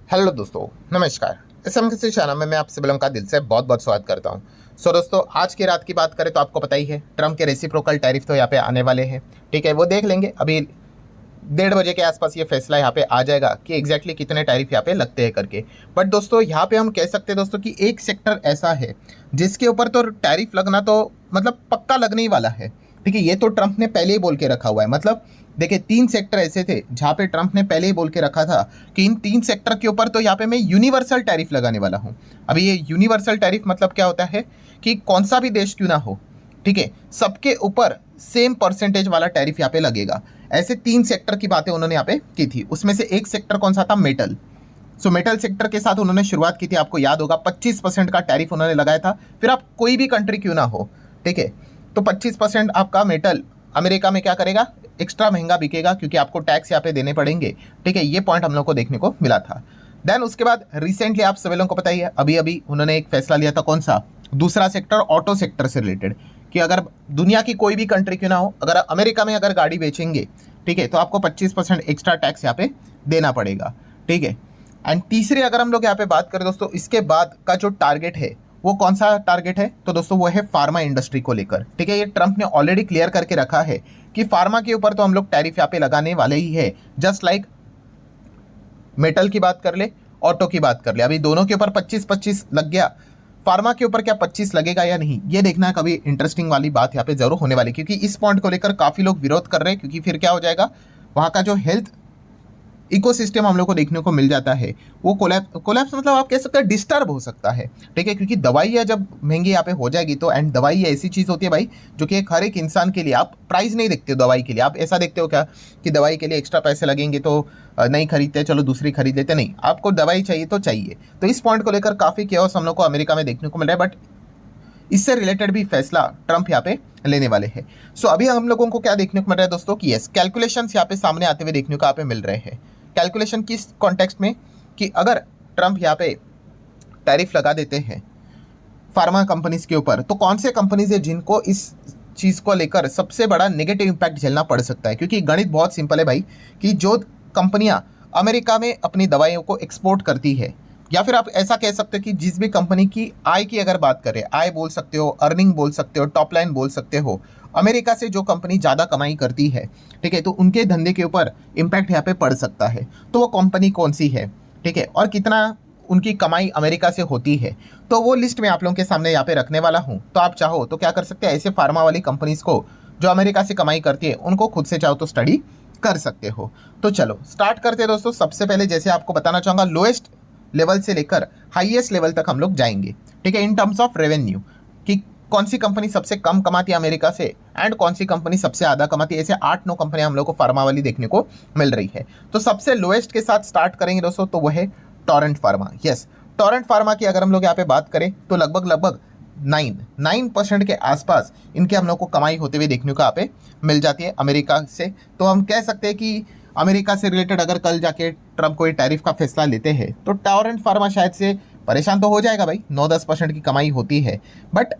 Hello दोस्तों, नमस्कार। इस समय किसी चैनल में मैं आप सभी लोगों का दिल से बहुत बहुत स्वागत करता हूं। दोस्तों, आज की रात की बात करें तो आपको पता ही है ट्रम्प के रेसिप्रोकल टैरिफ तो यहाँ पे आने वाले हैं। ठीक है, वो देख लेंगे। अभी 1:30 बजे के आसपास ये फैसला यहाँ पे आ जाएगा कि एग्जैक्टली कितने टैरिफ यहाँ पे लगते हैं करके। बट दोस्तों, यहाँ पे हम कह सकते हैं दोस्तों कि एक सेक्टर ऐसा है जिसके ऊपर तो टैरिफ लगना तो मतलब पक्का लगने ही वाला है। ठीक है, ये तो ट्रम्प ने पहले ही बोल के रखा हुआ है। मतलब देखिए, 3 सेक्टर ऐसे थे जहाँ पे ट्रम्प ने पहले ही बोल के रखा था कि इन 3 सेक्टर के ऊपर तो यहाँ पे मैं यूनिवर्सल टैरिफ लगाने वाला हूँ। अभी ये यूनिवर्सल टैरिफ मतलब क्या होता है कि कौन सा भी देश क्यों ना हो, ठीक है, सबके ऊपर सेम परसेंटेज वाला टैरिफ यहाँ पे लगेगा। ऐसे 3 सेक्टर की बातें उन्होंने यहाँ पे की थी। उसमें से एक सेक्टर कौन सा था? मेटल। मेटल सेक्टर के साथ उन्होंने शुरुआत की थी। आपको याद होगा 25% का टैरिफ उन्होंने लगाया था। फिर आप कोई भी कंट्री क्यों ना हो, ठीक है, तो 25% आपका मेटल अमेरिका में क्या करेगा? एक्स्ट्रा महंगा बिकेगा क्योंकि आपको टैक्स यहाँ पे देने पड़ेंगे। ठीक है, ये पॉइंट हम लोग को देखने को मिला था। देन उसके बाद रिसेंटली आप सभी लोगों को पता ही है, अभी अभी उन्होंने एक फैसला लिया था। कौन सा? दूसरा सेक्टर, ऑटो सेक्टर से रिलेटेड, कि अगर दुनिया की कोई भी कंट्री क्यों ना हो, अगर अमेरिका में अगर गाड़ी बेचेंगे, ठीक है, तो आपको 25% एक्स्ट्रा टैक्स यहाँ पे देना पड़ेगा। ठीक है। एंड तीसरी अगर हम लोग यहाँ पे बात करें दोस्तों, इसके बाद का जो टारगेट है वो कौन सा टारगेट है? तो दोस्तों वो है फार्मा इंडस्ट्री को लेकर। ठीक है, ये ट्रम्प ने ऑलरेडी क्लियर करके रखा है कि फार्मा के ऊपर तो हम लोग टैरिफ यहाँ पे लगाने वाले ही है। जस्ट लाइक मेटल की बात कर ले, ऑटो की बात कर ले, अभी दोनों के ऊपर 25-25 लग गया। फार्मा के ऊपर क्या 25 लगेगा या नहीं, ये देखना कभी इंटरेस्टिंग वाली बात यहाँ पे जरूर होने वाली, क्योंकि इस पॉइंट को लेकर काफी लोग विरोध कर रहे हैं। क्योंकि फिर क्या हो जाएगा, वहां का जो हेल्थ इकोसिस्टम हम लोग को देखने को मिल जाता है वो कोलैप्स मतलब आप कह सकते हैं डिस्टर्ब हो सकता है। ठीक है, क्योंकि दवाइयाँ जब महंगी यहाँ पे हो जाएगी तो, एंड दवाई ऐसी चीज़ होती है भाई जो कि एक हर एक इंसान के लिए, आप प्राइस नहीं देखते हो दवाई के लिए। आप ऐसा देखते हो क्या कि दवाई के लिए एक्स्ट्रा पैसे लगेंगे तो नहीं खरीदते, चलो दूसरी खरीद लेते? नहीं, आपको दवाई चाहिए तो चाहिए। तो इस पॉइंट को लेकर काफ़ी केओस हम लोग को अमेरिका में देखने को मिल रहा है। बट इससे रिलेटेड भी फैसला ट्रम्प यहाँ पे लेने वाले हैं। अभी हम लोगों को क्या देखने को मिल रहा है दोस्तों कि यस, कैलकुलेशंस यहाँ पे सामने आते हुए देखने को यहाँ पे मिल रहे हैं। कैलकुलेशन किस कॉन्टेक्स्ट में? कि अगर ट्रम्प यहाँ पे टैरिफ लगा देते हैं फार्मा कंपनीज के ऊपर, तो कौन से कंपनीज है जिनको इस चीज़ को लेकर सबसे बड़ा नेगेटिव इंपैक्ट झेलना पड़ सकता है? क्योंकि गणित बहुत सिंपल है भाई, कि जो कंपनियां अमेरिका में अपनी दवाइयों को एक्सपोर्ट करती है, या फिर आप ऐसा कह सकते हो कि जिस भी कंपनी की आय की अगर बात करें, आय बोल सकते हो, अर्निंग बोल सकते हो, टॉप लाइन बोल सकते हो, अमेरिका से जो कंपनी ज़्यादा कमाई करती है, ठीक है, तो उनके धंधे के ऊपर इम्पैक्ट यहाँ पे पड़ सकता है। तो वो कंपनी कौन सी है, ठीक है, और कितना उनकी कमाई अमेरिका से होती है, तो वो लिस्ट में आप लोगों के सामने यहाँ पे रखने वाला हूँ। तो आप चाहो तो क्या कर सकते हैं, ऐसे फार्मा वाली कंपनीज को जो अमेरिका से कमाई करती है उनको खुद से चाहो तो स्टडी कर सकते हो। तो चलो स्टार्ट करते हैं दोस्तों। सबसे पहले जैसे आपको बताना चाहूँगा, लोएस्ट लेवल से लेकर हाईएस्ट लेवल तक हम लोग जाएंगे। ठीक है, इन टर्म्स ऑफ रेवेन्यू, कि कौन सी कंपनी सबसे कम कमाती है अमेरिका से एंड कौन सी कंपनी सबसे ज़्यादा कमाती है। ऐसे 8-9 कंपनियां हम लोग को फार्मा वाली देखने को मिल रही है। तो सबसे लोएस्ट के साथ स्टार्ट करेंगे दोस्तों, तो वो है Torrent pharma. Yes, Torrent pharma की अगर हम लोग यहाँ पे बात करें तो लगभग 9% के आसपास इनके हम लोग को कमाई होते हुए देखने को यहाँ पे मिल जाती है अमेरिका से। तो हम कह सकते हैं कि अमेरिका से रिलेटेड अगर कल जाके ट्रम्प कोई टैरिफ का फैसला लेते हैं तो टोरेंट फार्मा शायद से परेशान तो हो जाएगा भाई। 9-10% की कमाई होती है, बट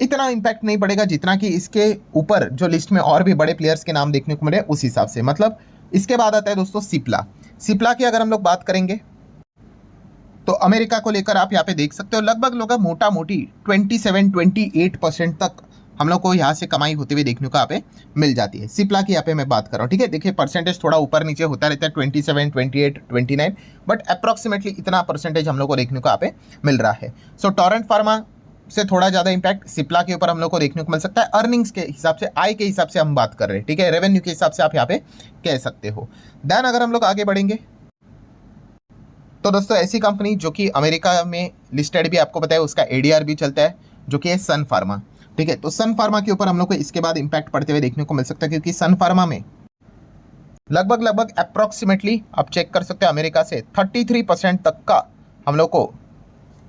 इतना इम्पैक्ट नहीं पड़ेगा जितना कि इसके ऊपर जो लिस्ट में और भी बड़े प्लेयर्स के नाम देखने को मिले उस हिसाब से। मतलब इसके बाद आता है दोस्तों सिप्ला। सिप्ला की अगर हम लोग बात करेंगे तो अमेरिका को लेकर आप यहाँ पे देख सकते हो लगभग मोटा मोटी 27-28% तक हम लोग को यहाँ से कमाई होते हुए देखने को यहाँ पे मिल जाती है। सिप्ला की यहाँ पे मैं बात कर रहा हूँ। ठीक है, देखिए परसेंटेज थोड़ा ऊपर नीचे होता रहता है, 27, 28, 29, बट अप्रॉक्सीमेटली इतना परसेंटेज हम लोग को देखने को यहाँ पे मिल रहा है। टोरेंट फार्मा से थोड़ा ज़्यादा इंपैक्ट सिप्ला के ऊपर हम लोग को देखने को मिल सकता है। अर्निंग्स के हिसाब से, आय के हिसाब से हम बात कर रहे हैं, ठीक है, रेवेन्यू के हिसाब से आप यहाँ पे कह सकते हो। देन अगर हम लोग आगे बढ़ेंगे तो दोस्तों ऐसी कंपनी जो कि अमेरिका में लिस्टेड भी आपको बताया, उसका एडीआर भी चलता है, जो कि है सन फार्मा। ठीक है, तो सन फार्मा के ऊपर हम लोग को इसके बाद इंपैक्ट पड़ते हुए देखने को मिल सकता है, क्योंकि सन फार्मा में लगभग अप्रॉक्सीमेटली आप चेक कर सकते हैं अमेरिका से 33% तक का हम लोग को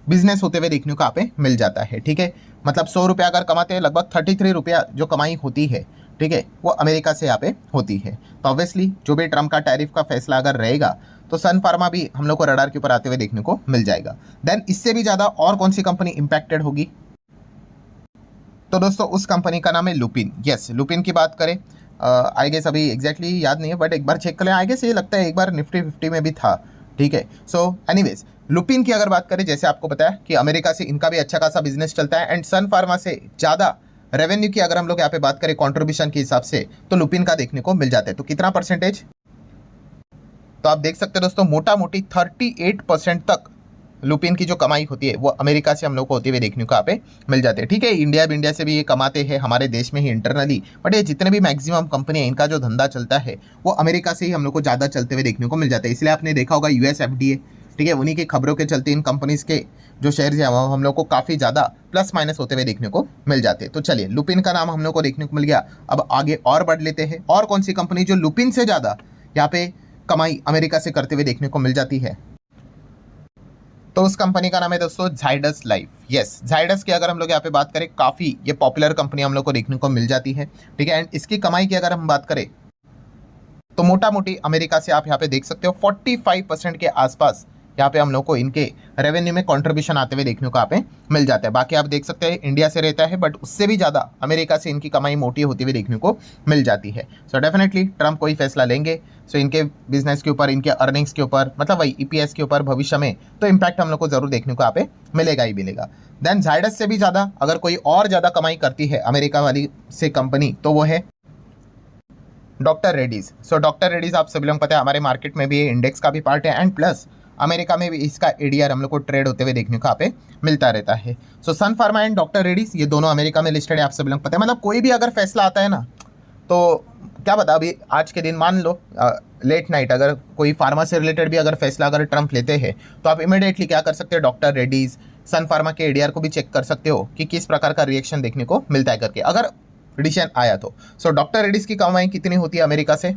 बिजनेस होते हुए देखने को यहाँ पे मिल जाता है। ठीक है, मतलब 100 रुपया अगर कमाते हैं, लगभग 33 रुपया जो कमाई होती है, ठीक है, वो अमेरिका से यहाँ पे होती है। तो ऑब्वियसली जो भी ट्रम्प का टैरिफ का फैसला अगर रहेगा तो सन फार्मा भी हम लोग को रडार के ऊपर आते हुए देखने को मिल जाएगा। देन इससे भी ज़्यादा और कौन सी कंपनी इंपैक्टेड होगी? तो दोस्तों उस कंपनी का नाम है लुपिन। यस, लुपिन की बात करें, आई गेस अभी एग्जैक्टली याद नहीं है, बट एक बार चेक कर लें। आई गेस ये लगता है एक बार निफ्टी 50 में भी था। ठीक है। सो एनीवेज लुपिन की अगर बात करें, जैसे आपको पता है कि अमेरिका से इनका भी अच्छा खासा बिजनेस चलता है, एंड सन फार्मा से ज़्यादा रेवेन्यू की अगर हम लोग यहाँ पे बात करें कंट्रीब्यूशन के हिसाब से, तो लुपिन का देखने को मिल जाता है। तो कितना परसेंटेज, तो आप देख सकते हैं दोस्तों, मोटा मोटी 38% तक लुपिन की जो कमाई होती है वो अमेरिका से हम लोग को होती हुई देखने को यहाँ पे मिल जाते हैं। ठीक है, इंडिया से भी ये कमाते हैं हमारे देश में ही इंटरनली, बट ये जितने भी मैक्सिमम कंपनी है इनका जो धंधा चलता है वो अमेरिका से ही हम लोग को ज़्यादा चलते हुए देखने को मिल जाता है। इसलिए आपने देखा होगा US FDA, ठीक है, उन्हीं की खबरों के चलते इन कंपनीज के जो शेयर्स हैं हम लोग को काफ़ी ज़्यादा प्लस माइनस होते हुए देखने को मिल जाते हैं। तो चलिए, लुपिन का नाम हम लोग को देखने को मिल गया। अब आगे और बढ़ लेते हैं, और कौन सी कंपनी जो लुपिन से ज़्यादा यहाँ पे कमाई अमेरिका से करते हुए देखने को मिल जाती है, तो उस कंपनी का नाम है दोस्तों जाइडस लाइफ। यस, जाइडस की अगर हम लोग यहाँ पे बात करें, काफ़ी ये पॉपुलर कंपनी हम लोग को देखने को मिल जाती है। ठीक है, एंड इसकी कमाई की अगर हम बात करें तो मोटा मोटी अमेरिका से आप यहाँ पे देख सकते हो 45% के आसपास यहाँ पे हम लोग को इनके रेवेन्यू में कंट्रीब्यूशन आते हुए देखने को यहाँ पे मिल जाता है। बाकी आप देख सकते हैं इंडिया से रहता है, बट उससे भी ज़्यादा अमेरिका से इनकी कमाई मोटी होती हुई देखने को मिल जाती है। सो डेफिनेटली ट्रम्प कोई फैसला लेंगे, सो इनके बिजनेस के ऊपर, इनके अर्निंग्स के ऊपर, मतलब वही EPS के ऊपर भविष्य में तो इम्पैक्ट हम लोग को जरूर देखने को यहाँ पे मिलेगा ही मिलेगा। देन जाइडस से भी ज़्यादा अगर कोई और ज़्यादा कमाई करती है अमेरिका वाली से कंपनी, तो वो है doctor Reddy's. So doctor Reddy's आप सभी लोग पता है हमारे मार्केट में भी ये इंडेक्स का भी पार्ट है, एंड प्लस अमेरिका में भी इसका ADR हम लोग को ट्रेड होते हुए देखने को यहाँ पे मिलता रहता है। सो सन फार्मा एंड डॉक्टर रेड्डीज ये दोनों अमेरिका में लिस्टेड है, आप सभी लोग पता है। मतलब कोई भी अगर फैसला आता है ना, तो क्या बता, अभी आज के दिन मान लो लेट नाइट अगर कोई फार्मा से रिलेटेड भी अगर फैसला अगर ट्रम्प लेते हैं, तो आप इमीडिएटली क्या कर सकते हो, डॉक्टर रेड्डीज, सन फार्मा के ADR को भी चेक कर सकते हो कि किस प्रकार का रिएक्शन देखने को मिलता है करके, अगर डिसीजन आया तो। सो डॉक्टर रेड्डीज की कमाई कितनी होती है अमेरिका से,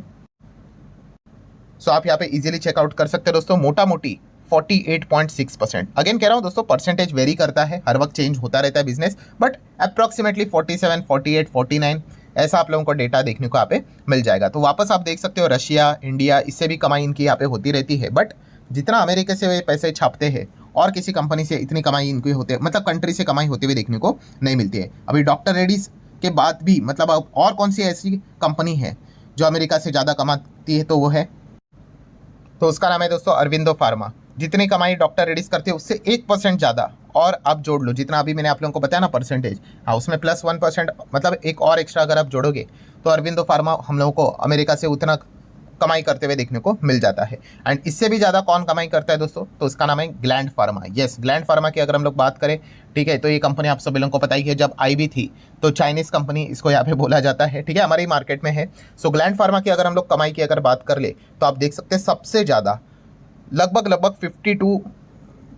सो आप यहाँ पे इजीली चेकआउट कर सकते हैं दोस्तों, मोटा मोटी 48.6%। अगेन कह रहा हूँ दोस्तों, परसेंटेज वेरी करता है, हर वक्त चेंज होता रहता है बिजनेस, बट अप्रॉक्सीमेटली 47, 48, 49 ऐसा आप लोगों को डेटा देखने को यहाँ पे मिल जाएगा। तो वापस आप देख सकते हो रशिया, इंडिया, इससे भी कमाई इनकी यहाँ पे होती रहती है, बट जितना अमेरिका से वे पैसे छापते हैं और किसी कंपनी से इतनी कमाई इनकी होती है, मतलब कंट्री से कमाई होती हुई देखने को नहीं मिलती है। अभी डॉक्टर रेड्डीज के बाद भी मतलब अब और कौन सी ऐसी कंपनी है जो अमेरिका से ज़्यादा कमाती है, तो वो है, तो उसका नाम है दोस्तों अरविंदो फार्मा। जितनी कमाई डॉक्टर रेड्डीज करती है उससे 1% ज़्यादा और आप जोड़ लो, जितना अभी मैंने आप लोगों को बताया ना परसेंटेज, हाँ उसमें प्लस 1%, मतलब एक और एक्स्ट्रा अगर आप जोड़ोगे तो अरविंदो फार्मा हम लोगों को अमेरिका से उतना कमाई करते हुए देखने को मिल जाता है। एंड इससे भी ज़्यादा कौन कमाई करता है दोस्तों, तो उसका नाम है gland pharma. Yes, gland pharma की अगर हम लोग बात करें, ठीक है, तो ये कंपनी आप सभी लोगों को पता ही है, जब आई भी थी तो चाइनीज़ कंपनी इसको यहाँ पे बोला जाता है, ठीक है, हमारे मार्केट में है। सो ग्लैंड फार्मा की अगर हम लोग कमाई की अगर बात कर ले, तो आप देख सकते हैं सबसे ज़्यादा लगभग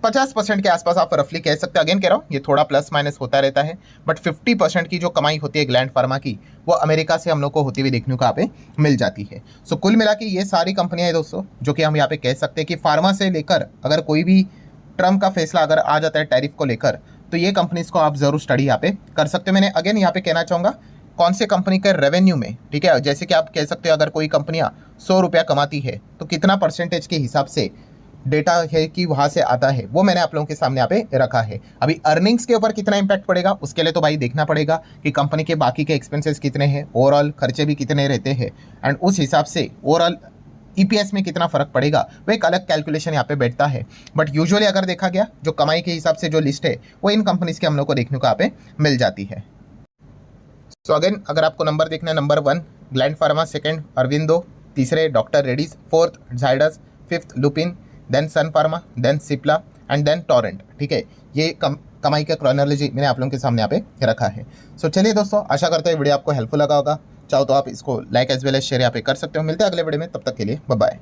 50% के आसपास आप रफली कह सकते हैं। अगेन कह रहा हूँ ये थोड़ा प्लस माइनस होता रहता है, बट 50% की जो कमाई होती है ग्लैंड फार्मा की, वो अमेरिका से हम लोग को होती हुई देखने को यहाँ पे मिल जाती है। सो कुल मिला के ये सारी कंपनियां हैं दोस्तों, जो कि हम यहाँ पे कह सकते हैं कि फार्मा से लेकर अगर कोई भी ट्रम्प का फैसला अगर आ जाता है टैरिफ को लेकर, तो ये कंपनीज को आप जरूर स्टडी यहाँ पे कर सकते हो। मैंने अगेन यहाँ पे कहना चाहूँगा कौन से कंपनी के रेवेन्यू में, ठीक है, जैसे कि आप कह सकते हो अगर कोई कंपनियाँ 100 रुपया कमाती है तो कितना परसेंटेज के हिसाब से डेटा है कि वहाँ से आता है, वो मैंने आप लोगों के सामने यहाँ पे रखा है। अभी अर्निंग्स के ऊपर कितना इंपैक्ट पड़ेगा उसके लिए तो भाई देखना पड़ेगा कि कंपनी के बाकी के एक्सपेंसेस कितने हैं, ओवरऑल खर्चे भी कितने रहते हैं, एंड उस हिसाब से ओवरऑल EPS में कितना फ़र्क पड़ेगा, वो एक अलग कैलकुलेशन यहाँ पे बैठता है। बट यूजुअली अगर देखा गया जो कमाई के हिसाब से जो लिस्ट है वो इन कंपनीज के हम लोग को देखने को यहाँ पे मिल जाती है। सो अगेन अगर आपको नंबर देखना है, नंबर 1 ग्लैंड फार्मा, सेकेंड अरविंदो, तीसरे doctor Reddy's, fourth Zydus, fifth Lupin, then Sun Pharma, then Cipla and then Torrent. ठीक है, ये कमाई का क्रोनोलॉजी मैंने आप लोगों के सामने यहाँ पे रखा है। सो चलिए दोस्तों, आशा करते हैं वीडियो आपको हेल्पफुल लगा होगा। चाहो तो आप इसको like as well as share यहाँ पे कर सकते हो। मिलते हैं अगले वीडियो में, तब तक के लिए बाय बाय।